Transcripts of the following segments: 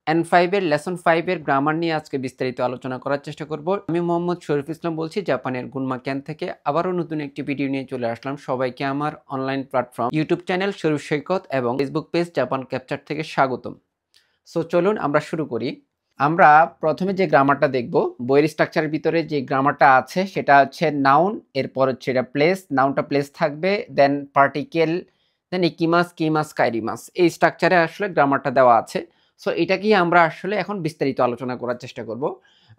N5 এর lesson 5 এর grammar নিয়ে আজকে বিস্তারিত আলোচনা করার চেষ্টা করব। আমি মোহাম্মদ শরীফ ইসলাম বলছি জাপানের গুনমা ক্যান থেকে। আবারও নতুন একটি ভিডিও নিয়ে চলে আসলাম। সবাইকে আমার অনলাইন প্ল্যাটফর্ম ইউটিউব চ্যানেল শরীফ সৈকত এবং ফেসবুক পেজ জাপান ক্যাপচার থেকে স্বাগতম। সো চলুন আমরা শুরু করি। আমরা প্রথমে যে গ্রামারটা দেখব, বইয়ের স্ট্রাকচারের ভিতরে যে গ্রামারটা আছে সেটা হচ্ছে নাউন, এরপর হচ্ছে এটা প্লেস, নাউনটা প্লেস থাকবে, দেন পার্টিকেল, দেন ইকিমাস, কিমাস, কাইরিমাস। এই স্ট্রাকচারে আসলে গ্রামারটা দেওয়া আছে। সো এটাকেই আমরা আসলে এখন বিস্তারিত আলোচনা করার চেষ্টা করব।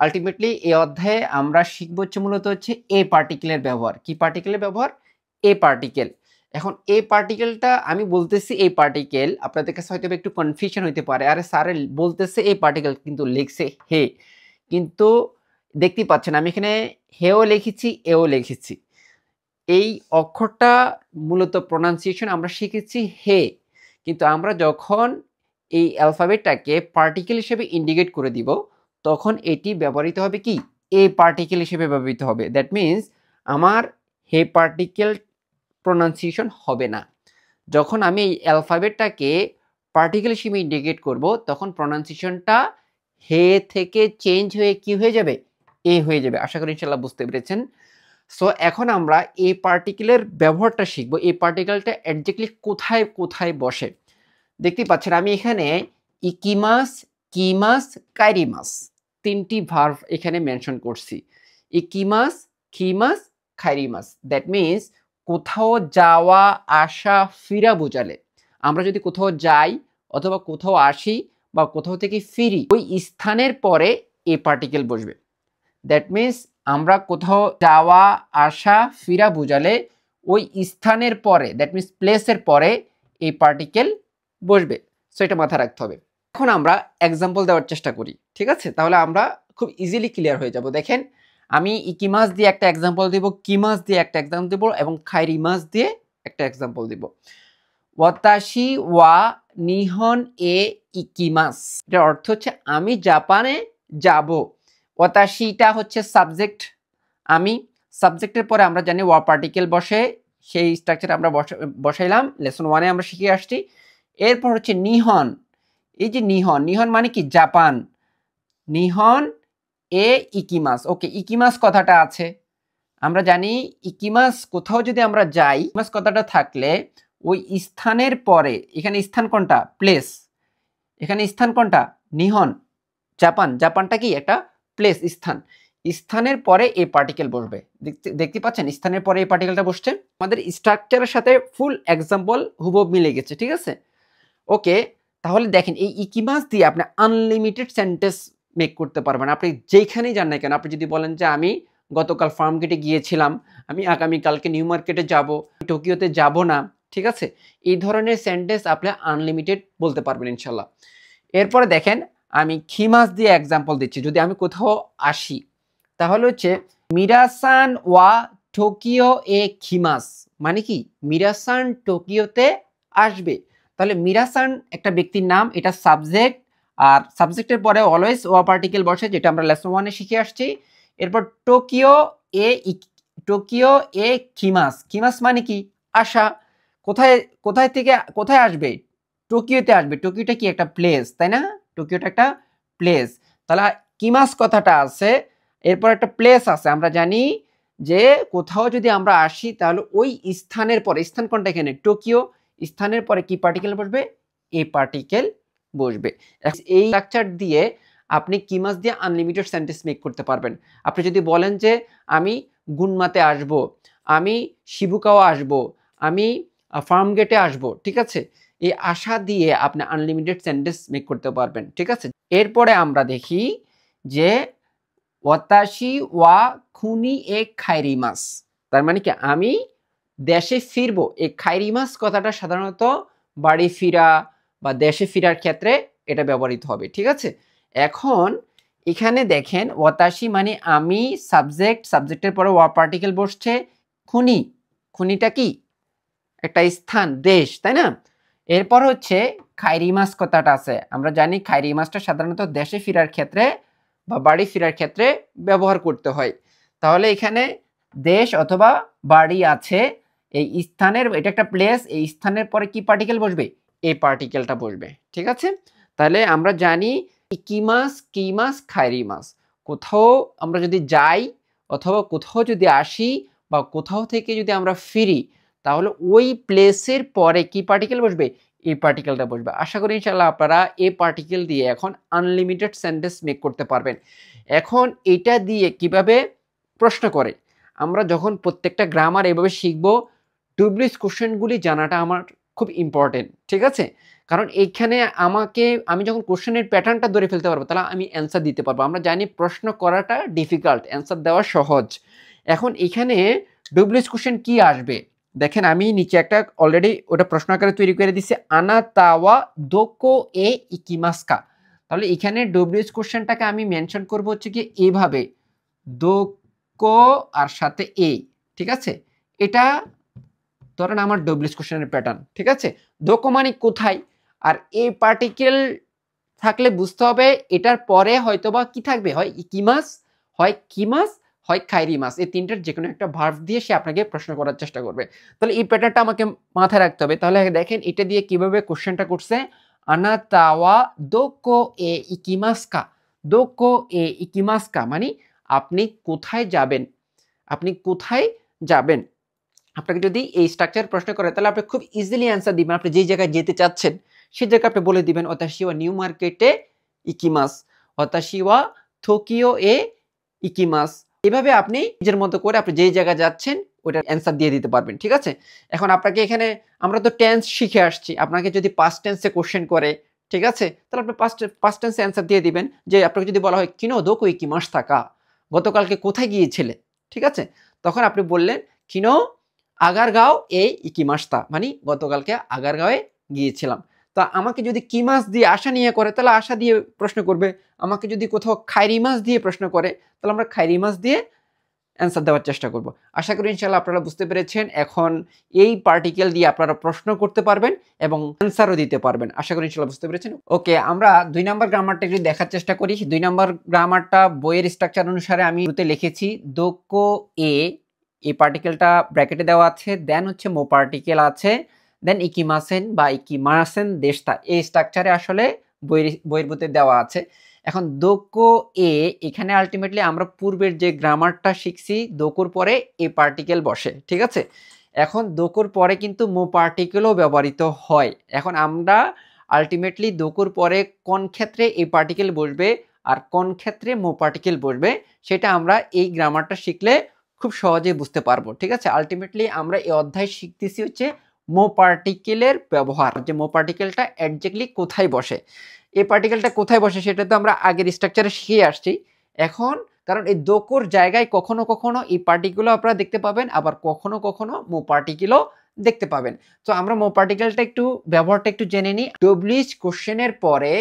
আলটিমেটলি এই অধ্যায়ে আমরা শিখব হচ্ছে মূলত হচ্ছে এ পার্টিকেলের ব্যবহার। কি পার্টিকেলের ব্যবহার? এ পার্টিকেল। এখন এই পার্টিকেলটা আমি বলতেছি এই পার্টিকেল, আপনাদের কাছে হয়তো একটু কনফিউশন হইতে পারে, আরে স্যার বলতেছে এই পার্টিকেল কিন্তু লিখছে হে, কিন্তু দেখতেই পাচ্ছেন আমি এখানে হেও লিখেছি এও লিখেছি। এই অক্ষরটা মূলত প্রোনাউন্সিয়েশন আমরা শিখেছি হে, কিন্তু আমরা যখন এই অ্যালফাবেটটাকে পার্টিকেল হিসেবে ইন্ডিকেট করে দিব তখন এটি ব্যবহৃত হবে কি এ পার্টিকেল হিসেবে ব্যবহৃত হবে। দ্যাট মিনস আমার হে পার্টিকেল প্রোনাউন্সিয়েশন হবে না। যখন আমি এই অ্যালফাবেটটাকে পার্টিকেল হিসেবে ইন্ডিকেট করব তখন প্রোনাউন্সিয়েশনটা হে থেকে চেঞ্জ হয়ে কি হয়ে যাবে? এ হয়ে যাবে। আশা করি ইনশাআল্লাহ বুঝতে পেরেছেন। সো এখন আমরা এই পার্টিকেলের ব্যবহারটা শিখব। এই পার্টিকেলটা এক্স্যাক্টলি কোথায় কোথায় বসে। দেখতে পাচ্ছেন আমি এখানে ইকিমাস, কিমাস, কাইরিমাস তিনটি ভার্ব এখানে মেনশন করছি। ইকিমাস, কিমাস, কাইরিমাস। দ্যাট মিনস কোথাও যাওয়া, আসা, ফিরা বোঝালে। আমরা যদি কোথাও যাই অথবা কোথাও আসি বা কোথাও থেকে ফিরি, ওই স্থানের পরে এই পার্টিকেল বসবে। দ্যাট মিনস আমরা কোথাও যাওয়া, আসা, ফিরা বোঝালে ওই স্থানের পরে, দ্যাট মিনস প্লেসের পরে এই পার্টিকেল বসবে। সো এটা মাথায় রাখতে হবে। এখন আমরা এক্সাম্পল দেওয়ার চেষ্টা করি, ঠিক আছে? তাহলে আমরা খুব ইজিলি ক্লিয়ার হয়ে যাব। দেখেন আমি ইকিমাস দিয়ে একটা এক্সাম্পল দিব, কিমাস দিয়ে একটা এক্সাম্পল দিব এবং কাইরিমাস দিয়ে একটা এক্সাম্পল দিব। ওয়াতাশি ওয়া নিহন এ ইকিমাস, এটার অর্থ হচ্ছে আমি জাপানে যাব। ওয়াতাশিটা হচ্ছে সাবজেক্ট, আমি। সাবজেক্টের পরে আমরা জানি ওয়া পার্টিকেল বসে, সেই স্ট্রাকচার আমরা বসাইলাম, লেসন 1-এ আমরা শিখে আসছি। এরপর হচ্ছে নিহন, এই যে নিহন, নিহন মানে কি জাপান। নিহন এ ইকিমাস। ওকে, ইকিমাস কথাটা আছে, আমরা জানি ইকিমাস কোথাও যদি আমরা যাই, ইকিমাস কথাটা থাকলে ওই স্থানের পরে, এখানে স্থান কোনটা? প্লেস। এখানে স্থান কোনটা? Nihon, Japan. জাপানটা কি একটা প্লেস, স্থান। স্থানের পরে এই পার্টিকেল বসবে। দেখতে পাচ্ছেন স্থানের পরে এই পার্টিকেলটা বসছে। আমাদের স্ট্রাকচারের সাথে ফুল এক্সাম্পল হুবহু মিলে গেছে, ঠিক আছে? ওকে, তাহলে দেখেন এই ইকিমাস দিয়ে আপনি আনলিমিটেড সেন্টেন্স মেক করতে পারবেন। আপনি যেখানেই যান না কেন, আপনি যদি বলেন যে আমি গতকাল ফার্ম গেটে গিয়েছিলাম, আমি আগামীকালকে নিউ মার্কেটে যাব, টোকিওতে যাব না, ঠিক আছে? এই ধরনের সেন্টেন্স আপনি আনলিমিটেড বলতে পারবেন ইনশাল্লাহ। এরপরে দেখেন আমি খিমাস দিয়ে এক্সাম্পল দিচ্ছি। যদি আমি কোথাও আসি তাহলে হচ্ছে মিরাসান ওয়া টোকিও এ খিমাস, মানে কি মিরাসান টোকিওতে আসবে। তাহলে মিরাসান একটা ব্যক্তির নাম, এটা সাবজেক্ট, আর সাবজেক্টের পরে অলওয়েজ ওয়া পার্টিকেল বসে, যেটা আমরা লেসন 1-এ শিখে আসছি। এরপর এ টোকিও এ খিমাস, খিমাস মানে কি আসা। কোথায় কোথায় থেকে কোথায় আসবে? টোকিওতে আসবে। টোকিওটা কি একটা প্লেস, তাই না? টোকিওটা একটা প্লেস। তাহলে কিমাস কথাটা আছে, এরপর একটা প্লেস আছে। আমরা জানি যে কোথাও যদি আমরা আসি তাহলে ওই স্থানের পরে, স্থান কোনটা এখানে? টোকিও। স্থানের পরে কি পার্টিকেল বসবে? এ পার্টিকেল বসবে। এই স্ট্রাকচার দিয়ে আপনি কিমাস দিয়ে আনলিমিটেড সেন্টেন্স মেক করতে পারবেন। আপনি যদি বলেন যে আমি গুনমাতে আসব, আমি শিবুকাওয়া আসব, আমি ফার্ম গেটে আসব, ঠিক আছে? এই আশা দিয়ে আপনি আনলিমিটেড সেন্টেন্স মেক করতে পারবেন, ঠিক আছে? এরপরে আমরা দেখি যে ওয়াতাশি ওয়া খুনি এ খাইরিমাস, তার মানে কি আমি দেশে ফিরবো। এই খাইরিমাস কথাটা সাধারণত বাড়ি ফিরা বা দেশে ফিরার ক্ষেত্রে এটা ব্যবহৃত হবে, ঠিক আছে? এখন এখানে দেখেন ওয়াতাশি মানে আমি, সাবজেক্ট, সাবজেক্টের পরে ওয়া পার্টিকেল বসছে। খুনি, খুনিটা কি একটা স্থান, দেশ, তাই না? এরপর হচ্ছে খাইরিমাস কথাটা আছে। আমরা জানি খাইরিমাসটা সাধারণত দেশে ফেরার ক্ষেত্রে বা বাড়ি ফেরার ক্ষেত্রে ব্যবহার করতে হয়। তাহলে এখানে দেশ অথবা বাড়ি আছে, এই স্থানের, এটা একটা প্লেস, এই স্থানের পরে কি পার্টিকেল বসবে? এই পার্টিকেলটা বসবে, ঠিক আছে? তাহলে আমরা জানি ইকিমাস, কিমাস, খাইরিমাস। কোথাও আমরা যদি যাই অথবা কোথাও যদি আসি বা কোথাও থেকে যদি আমরা ফিরি, তাহলে ওই প্লেসের পরে কি পার্টিকেল বসবে? এই পার্টিকেলটা বসবে। আশা করি ইনশাআল্লাহ আপনারা এই পার্টিকেল দিয়ে এখন আনলিমিটেড সেন্টেন্স মেক করতে পারবেন। এখন এটা দিয়ে কিভাবে প্রশ্ন করে, আমরা যখন প্রত্যেকটা গ্রামার এভাবে শিখব, ডব্লিউএইচ কোশ্চেনগুলি জানাটা আমার খুব ইম্পর্টেন্ট, ঠিক আছে? কারণ এইখানে আমি যখন কোশ্চেনের প্যাটার্নটা ধরে ফেলতে পারবো, তাহলে আমি অ্যান্সার দিতে পারবো। আমরা জানি প্রশ্ন করাটা ডিফিকাল্ট, অ্যান্সার দেওয়া সহজ। এখন এখানে ডব্লিউএইচ কোশ্চেন কি আসবে দেখেন, আমি নিচে একটা অলরেডি ওটা প্রশ্ন আকারে তৈরি করে দিচ্ছি, আনাতাওয়া দোকো এ ইকিমাস্কা। তাহলে এখানে ডব্লিউএইচ কোশ্চেনটাকে আমি মেনশন করবো হচ্ছে কি এইভাবে, দোকো আর সাথে এ, ঠিক আছে? এটা ধরেন আমার ডব্লিউএইচ কোশ্চেনের প্যাটার্ন, ঠিক আছে? দোকো মানে কোথায়, আর এই পার্টিকেল থাকলে বুঝতে হবে এটার পরে হয়তোবা কি থাকবে, হয় ইকিমাস, হয় কিমাস, হয় খাইরিমাস। এই তিনটার যে কোনো একটা ভার্ব দিয়ে সে আপনাকে প্রশ্ন করার চেষ্টা করবে। তাহলে এই প্যাটার্নটা আমাকে মাথায় রাখতে হবে। তাহলে দেখেন এটা দিয়ে কিভাবে কোশ্চেনটা করছে, আনাতাওয়া দোকো এ ইকিমাসকা। দোকো এ ইকিমাসকা মানে আপনি কোথায় যাবেন, আপনি কোথায় যাবেন। আপনাকে যদি এই স্ট্রাকচার প্রশ্ন করে, তাহলে আপনি খুব ইজিলি অ্যান্সার দিবেন। আপনি যেই জায়গায় যেতে চাচ্ছেন সেই জায়গা আপনি বলে দিবেন, ওতাশি ওয়া নিউ মার্কেটে ইকিমাস, ওতাশি ওয়া টোকিও এ ইকিমাস। এভাবে আপনি নিজের মতো করে আপনি যেই জায়গায় যাচ্ছেন ওটার অ্যান্সার দিয়ে দিতে পারবেন, ঠিক আছে? এখন আপনাকে এখানে আমরা তো টেন্স শিখে আসছি, আপনাকে যদি পাস্ট টেন্সে কোশ্চেন করে, ঠিক আছে, তাহলে আপনি পাস্ট টেন্সে অ্যান্সার দিয়ে দিবেন। যে আপনাকে যদি বলা হয় কিনো দোকো ইকিমাস থাকা, গতকালকে কোথায় গিয়েছিলে, ঠিক আছে, তখন আপনি বললেন কিনো আগারগাঁও এ ইকিমাস্তা, মানে গতকালকে আগারগাঁওয়ে গিয়েছিলাম। তো আমাকে যদি কিমাস দিয়ে আশা নিয়ে করে, তাহলে আশা দিয়ে প্রশ্ন করবে। আমাকে যদি কোথাও খাইরিমাস দিয়ে প্রশ্ন করে, তাহলে আমরা খাইরিমাস দিয়ে অ্যান্সার দেওয়ার চেষ্টা করব। আশা করি ইনশাআল্লাহ আপনারা বুঝতে পেরেছেন। এখন এই পার্টিকেল দিয়ে আপনারা প্রশ্ন করতে পারবেন এবং অ্যান্সারও দিতে পারবেন। আশা করি ইনশাআল্লাহ বুঝতে পেরেছেন। ওকে, আমরা 2 নম্বর গ্রামারটা একটু দেখার চেষ্টা করি। 2 নম্বর গ্রামারটা বইয়ের স্ট্রাকচার অনুসারে আমি শুরুতে লিখেছি দোকো এ, এই পার্টিকেলটা ব্র্যাকেটে দেওয়া আছে, দেন হচ্ছে মো পার্টিকেল আছে, দেন ইকিমাসেন বা ইকিমাসেন দেশটা। এই স্ট্রাকচারে আসলে বইয়ের বইতে দেওয়া আছে। এখন দোকো এ, এখানে আলটিমেটলি আমরা পূর্বের যে গ্রামারটা শিখছি, দোকোর পরে এ পার্টিকেল বসে, ঠিক আছে? এখন দোকোর পরে কিন্তু মো পার্টিকেলও ব্যবহৃত হয়। এখন আমরা আলটিমেটলি দোকোর পরে কোন ক্ষেত্রে এ পার্টিকেল বসবে আর কোন ক্ষেত্রে মো পার্টিকেল বসবে, সেটা আমরা এই গ্রামারটা শিখলে খুব সহজে বুঝতে পারবো, ঠিক আছে? আলটিমেটলি আমরা এই অধ্যায় শিখতেছি হচ্ছে মো পার্টিকেলের ব্যবহার, যে মো পার্টিকেলটা এক্স্যাক্টলি কোথায় বসে। এই পার্টিকেলটা কোথায় বসে সেটা তো আমরা আগের স্ট্রাকচারে শিখে আসছি। এখন কারণ এই দোকোর জায়গায় কখনো কখনো এই পার্টিকেলও আপনারা দেখতে পাবেন, আবার কখনো কখনো মো পার্টিকেলও দেখতে পাবেন। তো আমরা মো পার্টিকেলটা একটু ব্যবহারটা একটু জেনে নিই। ডব্লিউএইচ কোশ্চেনের পরে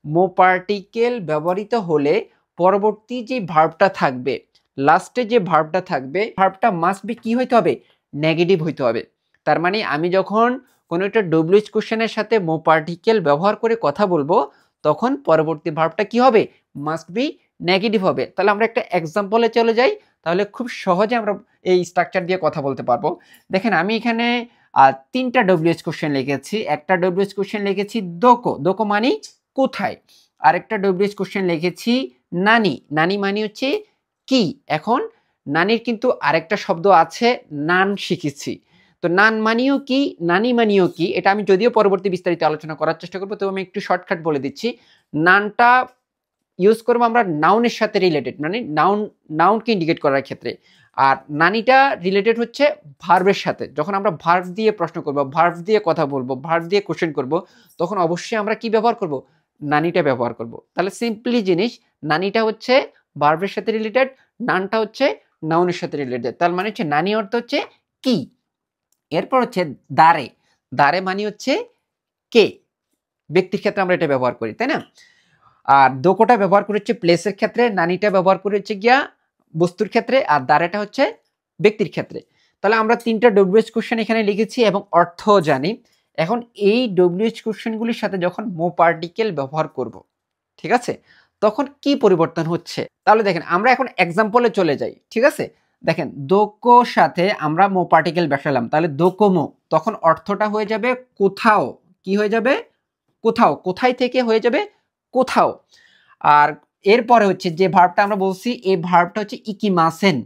মো পার্টিকেল ব্যবহৃত হলে পরবর্তী যে ভার্বটা থাকবে, লাস্টে যে ভার্বটা থাকবে, ভার্বটা মাস্ট বি কি হইতে হবে? নেগেটিভ হইতে হবে। তার মানে আমি যখন কোনো একটা ডব্লিউএইচ কোশ্চেনের সাথে মো পার্টিকেল ব্যবহার করে কথা বলবো, তখন পরবর্তী ভার্বটা কি হবে? মাস্ট বি নেগেটিভ হবে। তাহলে আমরা একটা এক্সাম্পলে চলে যাই, তাহলে খুব সহজে আমরা এই স্ট্রাকচার দিয়ে কথা বলতে পারবো। দেখেন আমি এখানে 3টা ডব্লিউএইচ কোশ্চেন লিখেছি। একটা ডব্লিউএইচ কোশ্চেন লিখেছি দোকো, দোকো মানে কোথায়। আরেকটা ডব্লিউএইচ কোশ্চেন লিখেছি নানি, নানি মানে হচ্ছে কি। এখন নানির কিন্তু আরেকটা শব্দ আছে, নান শিখেছি। তো নান মানিও কি, নানি মানিও কি, এটা আমি যদিও পরবর্তী বিস্তারিত আলোচনা করার চেষ্টা করবো, তো আমি একটু শর্টকাট বলে দিচ্ছি। নানটা ইউজ করবো আমরা নাউনের সাথে রিলেটেড, মানে নাউনকে ইন্ডিকেট করার ক্ষেত্রে। আর নানিটা রিলেটেড হচ্ছে ভার্বের সাথে। যখন আমরা ভার্ব দিয়ে প্রশ্ন করবো, ভার্ব দিয়ে কথা বলবো, ভার্ব দিয়ে কোশ্চেন করবো, তখন অবশ্যই আমরা কি ব্যবহার করব? নানিটা ব্যবহার করব। তাহলে সিম্পলি জিনিস, নানিটা হচ্ছে ভার্বের সাথে রিলেটেড, নানটা হচ্ছে নাউনের সাথে রিলেটেড। তার মানে হচ্ছে নানি অর্থ হচ্ছে কি। এরপর হচ্ছে দারে, দারে মানে হচ্ছে কে, ব্যক্তির ক্ষেত্রে আমরা এটা ব্যবহার করি, তাই না? আর দোকোটা ব্যবহার করেছে প্লেসের ক্ষেত্রে, নানিটা ব্যবহার করেছে গিয়া বস্তুর ক্ষেত্রে, আর দারেটা হচ্ছে ব্যক্তির ক্ষেত্রে। তাহলে আমরা 3টা ডব্লিউএইচ কোশ্চেন এখানে লিখেছি এবং অর্থ জানি। এখন এই ডব্লিউএইচ কোশ্চেনগুলির সাথে যখন মো পার্টিকেল ব্যবহার করব, ঠিক আছে, তখন কি পরিবর্তন হচ্ছে? তাহলে দেখেন আমরা এখন এক্সাম্পলে চলে যাই, ঠিক আছে? দেখেন দোকোর সাথে আমরা মো পার্টিকেল বসালাম, তাহলে দোকোমো, তখন অর্থটা হয়ে যাবে কোথাও। কি হয়ে যাবে? কোথাও। কোথায় থেকে হয়ে যাবে? কোথাও। আর এরপরে হচ্ছে যে ভার্বটা আমরা বলছি, এই ভার্বটা হচ্ছে ইকিমাসেন।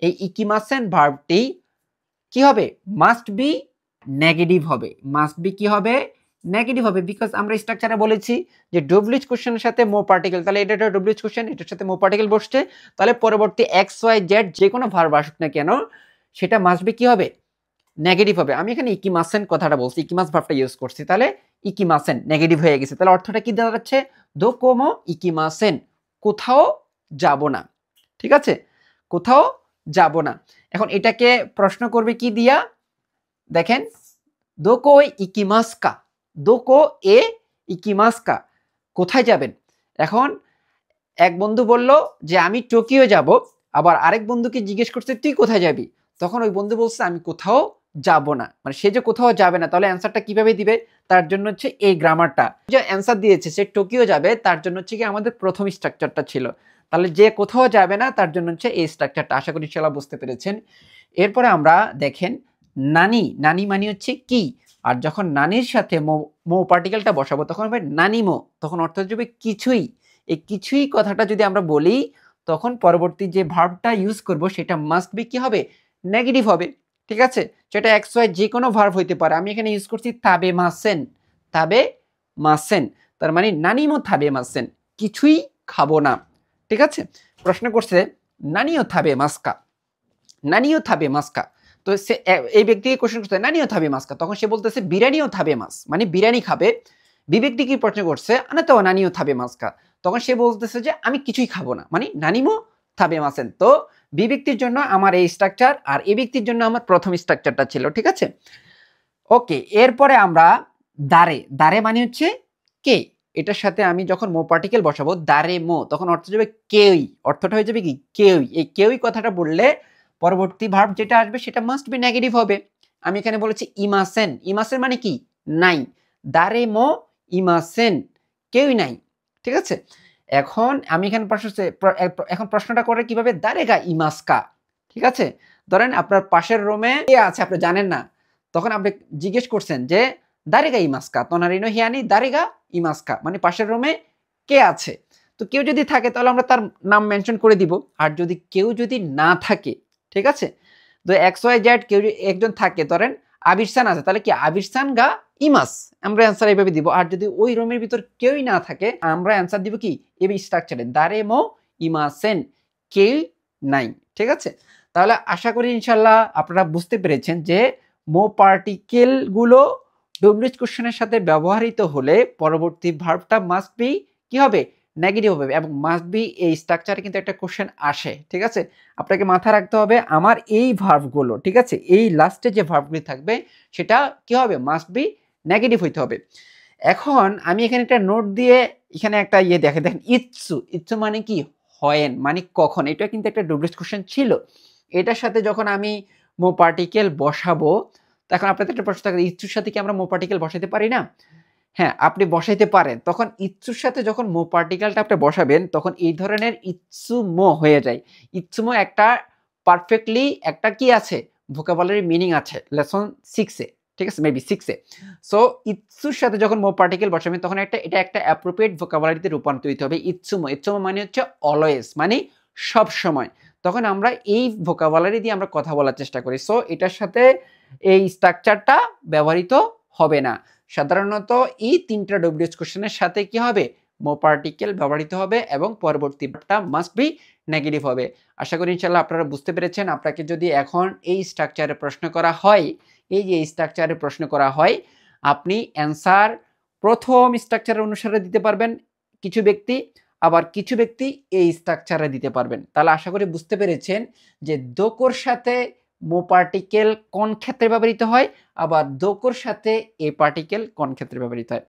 এই ইকিমাসেন ভার্বটি কি হবে? মাস্ট বি নেগেটিভ হবে। মাস্ট বি কি হবে? নেগেটিভ হবে, বিকজ আমরা স্ট্রাকচারে বলেছি যে ডব্লিউএইচ কোশ্চেনের সাথে মো পার্টিকেল, তাহলে এটা একটা ডব্লিউএইচ কোশ্চেন, এটার সাথে মো পার্টিকেল বসছে, তাহলে পরবর্তী এক্স ওয়াই জেড যে কোনো ভার্ব আসুক না কেন সেটা মাস্ট বি কি হবে? নেগেটিভ হবে। আমি এখানে ইকিমাসেন কথাটা বলছি, ইকিমাস ভার্বটা ইউজ করছি, তাহলে ইকিমাসেন নেগেটিভ হয়ে গেছে। তাহলে অর্থটা কি দাঁড়াচ্ছে? দোকোমো ইকিমাসেন, কোথাও যাব না। ঠিক আছে, কোথাও যাব না। এখন এটাকে প্রশ্ন করবে কি দিয়া? দেখেন, দোকো ইকিমাসকা, দোকো এ ইকিমাসকা, কোথায় যাবেন? এখন এক বন্ধু বলল যে আমি টোকিও যাব, আবার আরেক বন্ধুকে জিজ্ঞেস করছে তুই কোথায় যাবি? তখন ওই বন্ধু বলছে আমি কোথাও যাব না, মানে সে যে কোথাও যাবে না, তাহলে অ্যান্সারটা কিভাবে দিবে? তার জন্য হচ্ছে এই গ্রামারটা। যে অ্যান্সার দিয়েছে সে টোকিও যাবে, তার জন্য হচ্ছে কি আমাদের প্রথম স্ট্রাকচারটা ছিল, তাহলে যে কোথাও যাবে না তার জন্য হচ্ছে এই স্ট্রাকচারটা। আশা করি ইনশাআল্লাহ বুঝতে পেরেছেন। এরপরে আমরা দেখেন নানি, নানি মানে হচ্ছে কি, আর যখন নানির সাথে মো পার্টিকেলটা বসাবো তখন হবে নানিমো, তখন অর্থ হবে কিছুই। এই কিছুই কথাটা যদি আমরা বলি তখন পরবর্তী যে ভার্বটা ইউজ করব সেটা মাস্ট বি কি হবে? নেগেটিভ হবে। ঠিক আছে, সেটা এক্স ওয়াই যে কোনো ভার্ব হইতে পারে। আমি এখানে ইউজ করছি তাবে মাসেন, তাবে মাসেন, তার মানে নানিমো তাবে মাসেন, কিছুই খাবো না। ঠিক আছে, প্রশ্ন করছে নানিও তাবে মাস্কা, নানিও থাবে মাস্কা। তো সে এই ব্যক্তিকে কোশ্চেন করছে নানিও থাবে মাস্কা, তখন সে বলতেছে বিরিয়ানিও থাবে মাস, মানে বিরিয়ানি খাবে। বিবেকটি কি প্রশ্ন করছে আনা তো নানিও থাবে মাস্কা, তখন সে বলতেছে যে আমি কিছুই খাবো না, মানে নানিমো থাবে মাসেন। তো বিব্যক্তির জন্য আমার এই স্ট্রাকচার, আর এই ব্যক্তির জন্য আমার প্রথম স্ট্রাকচারটা ছিল। ঠিক আছে, ওকে। এরপরে আমরা দারে, দারে মানে হচ্ছে কে, এটার সাথে আমি যখন মো পার্টিকেল বসাবো দারে মো, তখন অর্থ যাবে কেউই, অর্থটা হয়ে যাবে কি কেউই। এই কেউই কথাটা বললে পরবর্তী ভার্ব যেটা আসবে সেটা মাস্ট বি নেগেটিভ হবে। আমি এখানে বলেছি ইমাসেন, ইমাসেন মানে কি নাই, দারে মো ইমাসেন, কেউই নাই। ঠিক আছে, এখন আমি এখানে এখন প্রশ্নটা করে কিভাবে, দারেগা ইমাসকা। ঠিক আছে, ধরেন আপনার পাশের রুমে কে আছে আপনি জানেন না, তখন আপনি জিজ্ঞেস করছেন যে দারেগা ইমাসকা, তোনারিনো হিয়ানি দারেগা ইমাসকা, মানে পাশের রুমে কে আছে। তো কেউ যদি থাকে তাহলে আমরা তার নাম মেনশন করে দিব, আর যদি কেউ যদি না থাকে, ঠিক আছে, তো এক্স ওয়াই জেড কেউ একজন থাকে, ধরেন আবিরসান আছে, তাহলে কি আবিরসান গা ইমাস, আমরা অ্যান্সার এইভাবে দিব। আর যদি ওই রুমের ভিতর কেউই না থাকে আমরা অ্যান্সার দিব কি এই স্ট্রাকচারে, দারে মো ইমাসেন, কেউ নাই। ঠিক আছে, তাহলে আশা করি ইনশাল্লাহ আপনারা বুঝতে পেরেছেন যে মো পার্টিকেল গুলো ডব্লিউএইচ কোশ্চেনের সাথে ব্যবহৃত হলে পরবর্তী ভার্বটা মাস্ট বি কি হবে? নেগেটিভ হবে, এবং মাস্ট বি এই স্ট্রাকচারে কিন্তু একটা কোশ্চেন আসে। ঠিক আছে, আপনাকে মাথায় রাখতে হবে আমার এই ভার্বগুলো, ঠিক আছে, এই লাস্টে যে ভার্বগুলি থাকবে সেটা কি হবে? মাস্ট বি নেগেটিভ হইতে হবে। এখন আমি এখানে একটা নোট দিয়ে এখানে একটা দেখেন ইচ্ছু, ইচ্ছু মানে কি হয়েন, মানে কখন, এটা কিন্তু একটা ডব্লিউএইচ কোশ্চেন ছিল। এটার সাথে যখন আমি মো পার্টিকেল বসাবো, তখন আপনাদের একটা প্রশ্ন থাকে ইচ্ছুর সাথে কি আমরা মো পার্টিকেল বসাইতে পারি না? হ্যাঁ, আপনি বসাইতে পারেন। তখন ইচ্ছুর সাথে যখন মো পার্টিকেলটা আপনি বসাবেন তখন এই ধরনের ইচ্ছুমো হয়ে যায়। ইচ্ছুমো একটা পারফেক্টলি একটা কি আছে? ভোকাবুলারি মিনিং আছে লেসন 6 এ। ঠিক আছে? মেবি 6 এ। সো ইচ্ছুর সাথে যখন মো পার্টিকেল বসাবেন তখন এটা একটা অ্যাপ্রোপ্রিয়েট ভোকাবুলারিতে রূপান্তরিত হবে। ইচ্ছুমো, ইচ্ছুমো মানে হচ্ছে অলওয়েজ, মানে সব সময়। তখন আমরা এই ভোকাবুলারি দিয়ে আমরা কথা বলার চেষ্টা করি। সো এটার সাথে এই স্ট্রাকচারটা ব্যবহৃত হবে না। সাধারণত এই তিনটা ডব্লিউএইচ কোশ্চেনের সাথে কি হবে? মো পার্টিকেল ব্যবহৃত হবে এবং পরবর্তীটা মাস্ট বি নেগেটিভ হবে। আশা করি ইনশাআল্লাহ আপনারা বুঝতে পেরেছেন। আপনাকে যদি এখন এই স্ট্রাকচারে প্রশ্ন করা হয়, এই যে স্ট্রাকচারে প্রশ্ন করা হয়, আপনি অ্যান্সার প্রথম স্ট্রাকচার অনুসারে দিতে পারবেন কিছু ব্যক্তি, আবার কিছু ব্যক্তি এই স্ট্রাকচারে দিতে পারবেন। তাহলে আশা করি বুঝতে পেরেছেন যে দোকোর সাথে মো পার্টিকেল কোন ক্ষেত্রে ব্যবহৃত হয়, আবার দোকোর সাথে এ পার্টিকেল কোন ক্ষেত্রে ব্যবহৃত হয়।